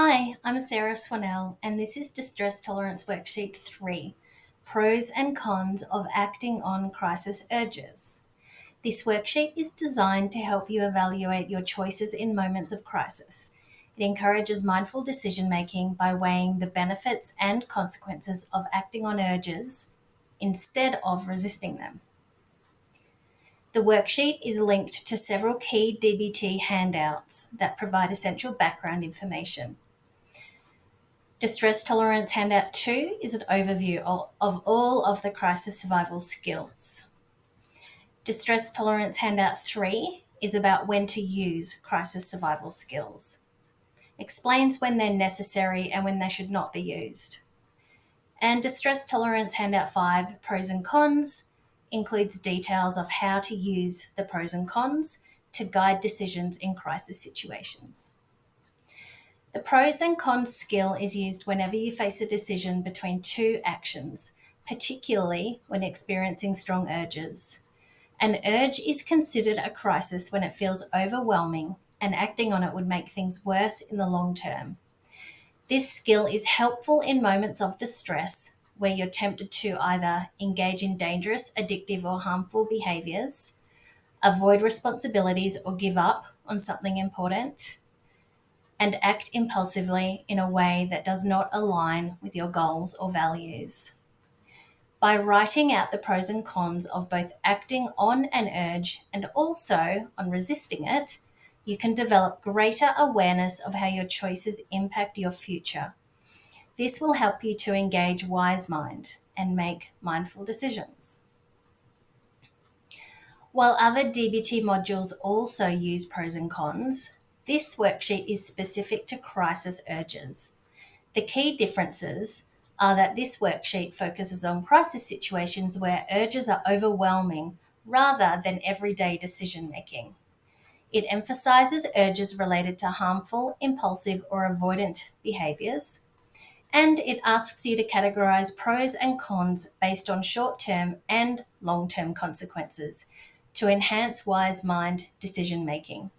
Hi, I'm Sarah Swanell, and this is Distress Tolerance Worksheet 3 Pros and Cons of Acting on Crisis Urges. This worksheet is designed to help you evaluate your choices in moments of crisis. It encourages mindful decision making by weighing the benefits and consequences of acting on urges instead of resisting them. The worksheet is linked to several key DBT handouts that provide essential background information. Distress Tolerance Handout 2 is an overview of all of the crisis survival skills. Distress Tolerance Handout 3 is about when to use crisis survival skills. Explains when they're necessary and when they should not be used. And Distress Tolerance Handout 5, Pros and Cons, includes details of how to use the pros and cons to guide decisions in crisis situations. The pros and cons skill is used whenever you face a decision between two actions, particularly when experiencing strong urges. An urge is considered a crisis when it feels overwhelming, and acting on it would make things worse in the long term. This skill is helpful in moments of distress where you're tempted to either engage in dangerous, addictive, or harmful behaviors, avoid responsibilities, or give up on something important, and act impulsively in a way that does not align with your goals or values. By writing out the pros and cons of both acting on an urge and also on resisting it, you can develop greater awareness of how your choices impact your future. This will help you to engage wise mind and make mindful decisions. While other DBT modules also use pros and cons, this worksheet is specific to crisis urges. The key differences are that this worksheet focuses on crisis situations where urges are overwhelming rather than everyday decision making. It emphasizes urges related to harmful, impulsive, or avoidant behaviors, and it asks you to categorize pros and cons based on short term and long term consequences to enhance wise mind decision making.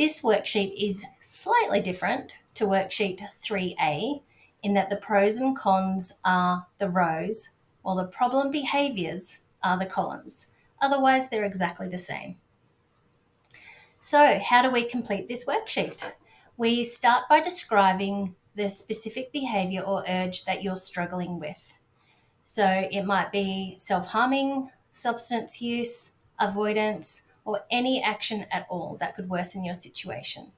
This worksheet is slightly different to worksheet 3A in that the pros and cons are the rows while the problem behaviours are the columns. Otherwise, they're exactly the same. So, how do we complete this worksheet? We start by describing the specific behaviour or urge that you're struggling with. So, it might be self harming, substance use, avoidance, or any action at all that could worsen your situation.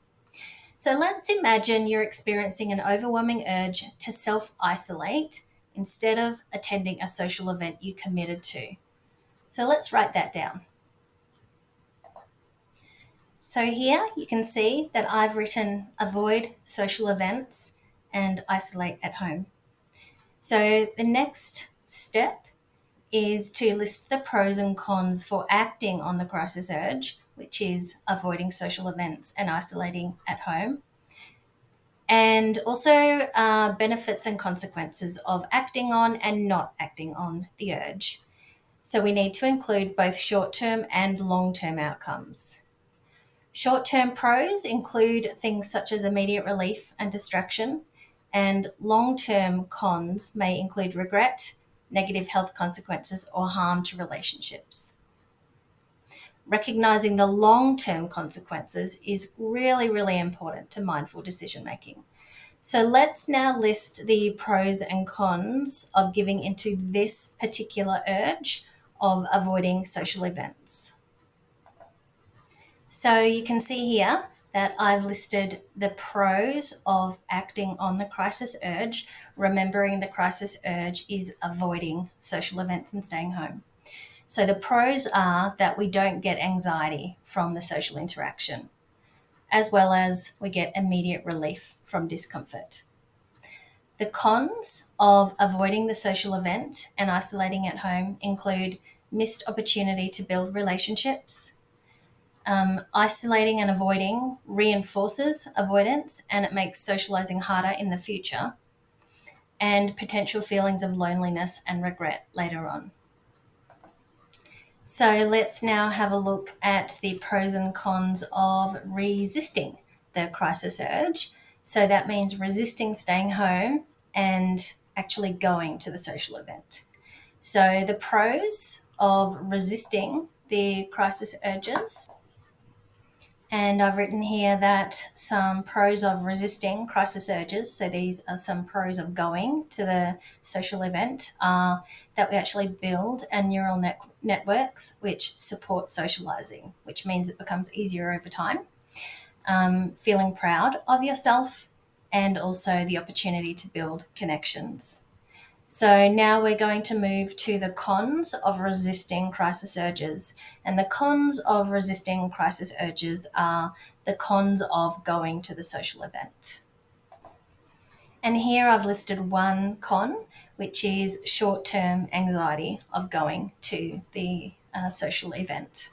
So let's imagine you're experiencing an overwhelming urge to self isolate instead of attending a social event you committed to. So let's write that down. So here you can see that I've written avoid social events and isolate at home. So the next step is to list the pros and cons for acting on the crisis urge, which is avoiding social events and isolating at home, and also benefits and consequences of acting on and not acting on the urge. So we need to include both short-term and long-term outcomes. Short-term pros include things such as immediate relief and distraction, and long-term cons may include regret, negative health consequences, or harm to relationships. Recognizing the long-term consequences is really, really important to mindful decision making. So let's now list the pros and cons of giving into this particular urge of avoiding social events. So you can see here that I've listed the pros of acting on the crisis urge, remembering the crisis urge is avoiding social events and staying home. So the pros are that we don't get anxiety from the social interaction, as well as we get immediate relief from discomfort. The cons of avoiding the social event and isolating at home include missed opportunity to build relationships. Isolating and avoiding reinforces avoidance and it makes socializing harder in the future, and potential feelings of loneliness and regret later on. So let's now have a look at the pros and cons of resisting the crisis urge So that means resisting staying home and actually going to the social event. So the pros of resisting the crisis urges, and I've written here that some pros of resisting crisis urges, so these are some pros of going to the social event, are that we actually build a neural networks which support socializing, which means it becomes easier over time. Feeling proud of yourself, and also the opportunity to build connections. So now we're going to move to the cons of resisting crisis urges. And the cons of resisting crisis urges are the cons of going to the social event. And here I've listed one con, which is short term anxiety of going to the social event.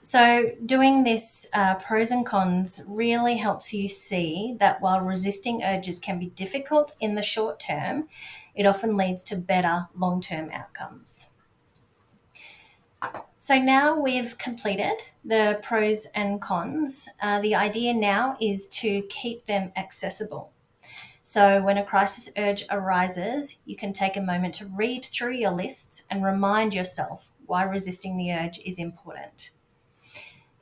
So, doing this pros and cons really helps you see that while resisting urges can be difficult in the short term, it often leads to better long term outcomes. So, now we've completed the pros and cons. The idea now is to keep them accessible. So, when a crisis urge arises, you can take a moment to read through your lists and remind yourself why resisting the urge is important.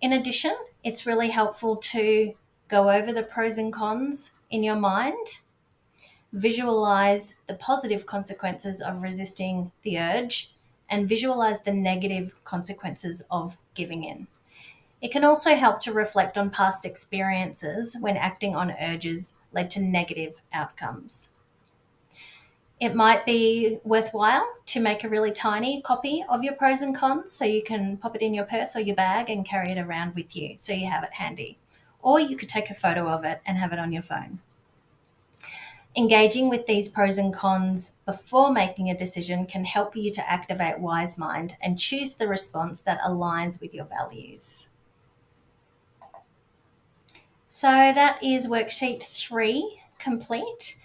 In addition, it's really helpful to go over the pros and cons in your mind, visualize the positive consequences of resisting the urge, and visualize the negative consequences of giving in. It can also help to reflect on past experiences when acting on urges led to negative outcomes. It might be worthwhile to make a really tiny copy of your pros and cons so you can pop it in your purse or your bag and carry it around with you so you have it handy. Or you could take a photo of it and have it on your phone. Engaging with these pros and cons before making a decision can help you to activate Wise Mind and choose the response that aligns with your values. So that is worksheet 3 complete.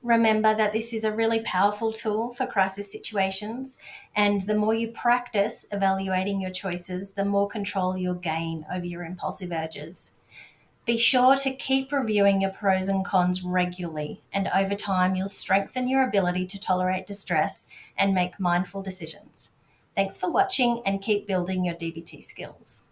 Remember that this is a really powerful tool for crisis situations, and the more you practice evaluating your choices, the more control you'll gain over your impulsive urges. Be sure to keep reviewing your pros and cons regularly, and over time, you'll strengthen your ability to tolerate distress and make mindful decisions. Thanks for watching, and keep building your DBT skills.